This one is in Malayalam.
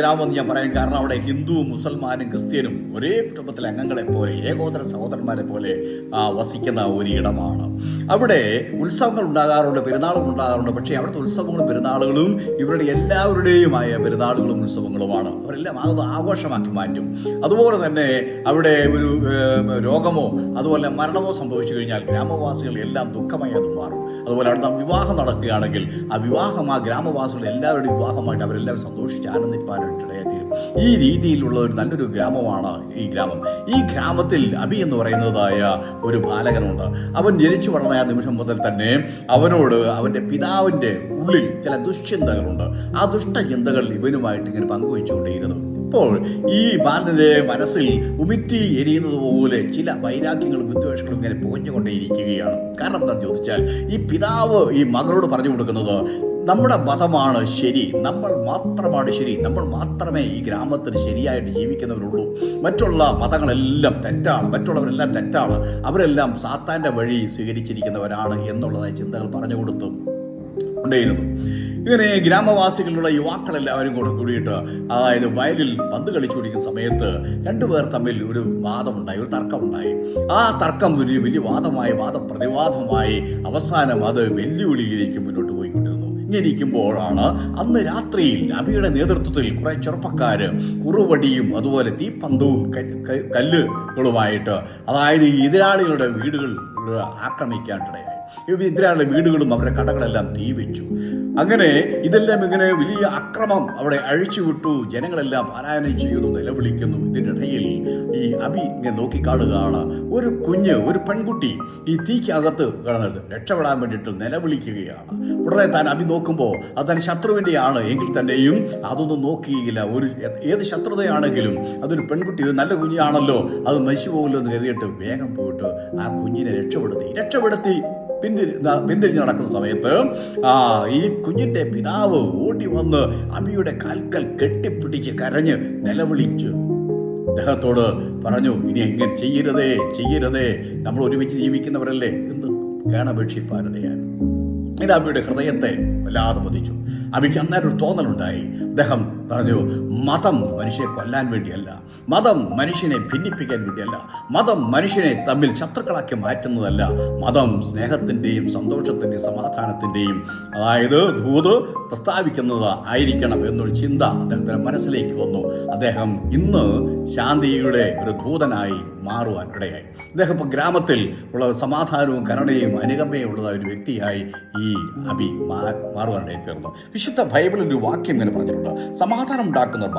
ഗ്രാമമെന്ന് ഞാൻ പറയാൻ കാരണം അവിടെ ഹിന്ദുവും മുസൽമാനും ക്രിസ്ത്യനും ഒരേ കുടുംബത്തിലെ അംഗങ്ങളെ പോലെ ഏകോദര സഹോദരന്മാരെ പോലെ വസിക്കുന്ന ഒരു ഇടമാണ്. അവിടെ ഉത്സവങ്ങൾ ഉണ്ടാകാറുണ്ട്, പെരുന്നാളും ഉണ്ടാകാറുണ്ട്. പക്ഷേ അവിടുത്തെ ഉത്സവങ്ങളും പെരുന്നാളുകളും ഇവരുടെ എല്ലാവരുടെയുമായ പെരുന്നാളുകളും ഉത്സവങ്ങളുമാണ്. അവരെല്ലാം അത് ആഘോഷമാക്കി മാറ്റും. അതുപോലെ തന്നെ അവിടെ ഒരു രോഗമോ അതുപോലെ മരണമോ സംഭവിച്ചു കഴിഞ്ഞാൽ ഗ്രാമവാസികൾ എല്ലാം ദുഃഖമായി അത് മാറും. അതുപോലെ അവിടുത്തെ വിവാഹം നടക്കുകയാണെങ്കിൽ ആ വിവാഹം ആ ഗ്രാമവാസികൾ എല്ലാവരുടെയും വിവാഹമായിട്ട് അവരെല്ലാം സന്തോഷിച്ച് ആനന്ദിപ്പാനായിട്ട് ഇടയായിത്തീരും. ഈ രീതിയിലുള്ള ഒരു നല്ലൊരു ഗ്രാമമാണ് ഈ ഗ്രാമം. ഈ ഗ്രാമത്തിൽ അബി എന്ന് പറയുന്നതായ ഒരു ബാലകനുണ്ട്. അവൻ ജനിച്ചു വളർന്ന ആ നിമിഷം മുതൽ തന്നെ അവനോട് അവൻ്റെ പിതാവിൻ്റെ ഉള്ളിൽ ചില ദുശ്ചിന്തകളുണ്ട്. ആ ദുഷ്ടചിന്തകൾ ഇവനുമായിട്ട് ഇങ്ങനെ പങ്കുവെച്ചുകൊണ്ടേയിരുന്നു. ഇപ്പോൾ ഈ ബാലന്റെ മനസ്സിൽ ഉമിറ്റി എരിയുന്നത് പോലെ ചില വൈരാഗ്യങ്ങളും വിദ്വേഷങ്ങളും ഇങ്ങനെ പുകഞ്ഞുകൊണ്ടേയിരിക്കുകയാണ്. കാരണം എന്താണെന്ന് ചോദിച്ചാൽ ഈ പിതാവ് ഈ മകളോട് പറഞ്ഞു കൊടുക്കുന്നത് നമ്മുടെ മതമാണ് ശരി, നമ്മൾ മാത്രമാണ് ശരി, നമ്മൾ മാത്രമേ ഈ ഗ്രാമത്തിൽ ശരിയായിട്ട് ജീവിക്കുന്നവരുള്ളൂ, മറ്റുള്ള മതങ്ങളെല്ലാം തെറ്റാണ്, മറ്റുള്ളവരെല്ലാം തെറ്റാണ്, അവരെല്ലാം സാത്താൻ്റെ വഴി സ്വീകരിച്ചിരിക്കുന്നവരാണ് എന്നുള്ളതായ ചിന്തകൾ പറഞ്ഞു കൊടുത്തു കൊണ്ടേയിരുന്നു. ഇങ്ങനെ ഗ്രാമവാസികളുള്ള യുവാക്കളെല്ലാവരും കൂടിയിട്ട് അതായത് വയലിൽ പന്ത് കളിച്ചുകൊണ്ടിരിക്കുന്ന സമയത്ത് രണ്ടുപേർ തമ്മിൽ ഒരു വാദമുണ്ടായി, ഒരു തർക്കമുണ്ടായി. ആ തർക്കം വലിയ വാദപ്രതിവാദമായി അവസാനം അത് വെല്ലുവിളിയിലേക്ക് മുന്നോട്ട് പോയിക്കൊണ്ടിരുന്നു. ഇങ്ങനെ ഇരിക്കുമ്പോഴാണ് അന്ന് രാത്രിയിൽ അബിയുടെ നേതൃത്വത്തിൽ കുറെ ചെറുപ്പക്കാര് കുറുവടിയും അതുപോലെ തീപ്പന്തവും കല്ലുകളുമായിട്ട് അതായത് എതിരാളികളുടെ വീടുകൾ ആക്രമിക്കാനിടയായി. എതിരാളികളുടെ വീടുകളും അവരുടെ കടകളെല്ലാം തീ വെച്ചു. അങ്ങനെ ഇതെല്ലാം ഇങ്ങനെ വലിയ അക്രമം അവിടെ അഴിച്ചുവിട്ടു. ജനങ്ങളെല്ലാം പാരായണം ചെയ്യുന്നു, നിലവിളിക്കുന്നു. ഇതിനിടയിൽ ഈ അബി ഇങ്ങനെ നോക്കിക്കാണുകയാണ് ഒരു പെൺകുട്ടി ഈ തീക്കകത്ത് കിടന്നിട്ട് രക്ഷപ്പെടാൻ വേണ്ടിയിട്ട് നിലവിളിക്കുകയാണ്. ഉടനെ താൻ അബി നോക്കുമ്പോൾ അത് തന്നെ ശത്രുവിൻ്റെയാണ് എങ്കിൽ തന്നെയും അതൊന്നും നോക്കിയില്ല. ഏത് ശത്രുതയാണെങ്കിലും അതൊരു പെൺകുട്ടി, ഒരു നല്ല കുഞ്ഞാണല്ലോ, അത് മരിച്ചു പോകില്ലോ എന്ന് കരുതിയിട്ട് വേഗം പോയിട്ട് ആ കുഞ്ഞിനെ രക്ഷപ്പെടുത്തി പിന്തിരിഞ്ഞ് നടക്കുന്ന സമയത്ത് ഈ കുഞ്ഞിന്റെ പിതാവ് ഓടി വന്ന് അബിയുടെ കാൽക്കൽ കെട്ടിപ്പിടിച്ച് കരഞ്ഞ് നിലവിളിച്ചു അദ്ദേഹത്തോട് പറഞ്ഞു, ഇനി എങ്ങനെ ചെയ്യരുതേ, നമ്മൾ ഒരുമിച്ച് ജീവിക്കുന്നവരല്ലേ എന്ന് കേണപേക്ഷിപ്പാനിടയായി. ഇത് അബിയുടെ ഹൃദയത്തെ വല്ലാതെ മതിച്ചു. അബിക്ക് അന്നേരം ഒരു തോന്നലുണ്ടായി. അദ്ദേഹം പറഞ്ഞു, മതം മനുഷ്യനെ കൊല്ലാൻ വേണ്ടിയല്ല, മതം മനുഷ്യനെ ഭിന്നിപ്പിക്കാൻ വേണ്ടിയല്ല, മതം മനുഷ്യനെ തമ്മിൽ ശത്രുക്കളാക്കി മാറ്റുന്നതല്ല, മതം സ്നേഹത്തിൻ്റെയും സന്തോഷത്തിൻ്റെയും സമാധാനത്തിൻ്റെയും അതായത് ദൂത് പ്രസ്താവിക്കുന്നത് ആയിരിക്കണം എന്നൊരു ചിന്ത അദ്ദേഹത്തിൻ്റെ മനസ്സിലേക്ക് വന്നു. അദ്ദേഹം ഇന്ന് ശാന്തിയുടെ ഒരു ദൂതനായി മാറുവാൻ ഇടയായി. അദ്ദേഹം ഇപ്പോൾ ഗ്രാമത്തിൽ ഉള്ള സമാധാനവും കരുണയും അനുകമ്പയും ഉള്ളതായ ഒരു വ്യക്തിയായി ഈ അബി മാറുവാനിടയിൽ തീർന്നു. വിശുദ്ധ ബൈബിളിൽ ഒരു വാക്യം ഇങ്ങനെ പറഞ്ഞിട്ടുണ്ട്, സമാധാനം ഉണ്ടാക്കുന്നവർ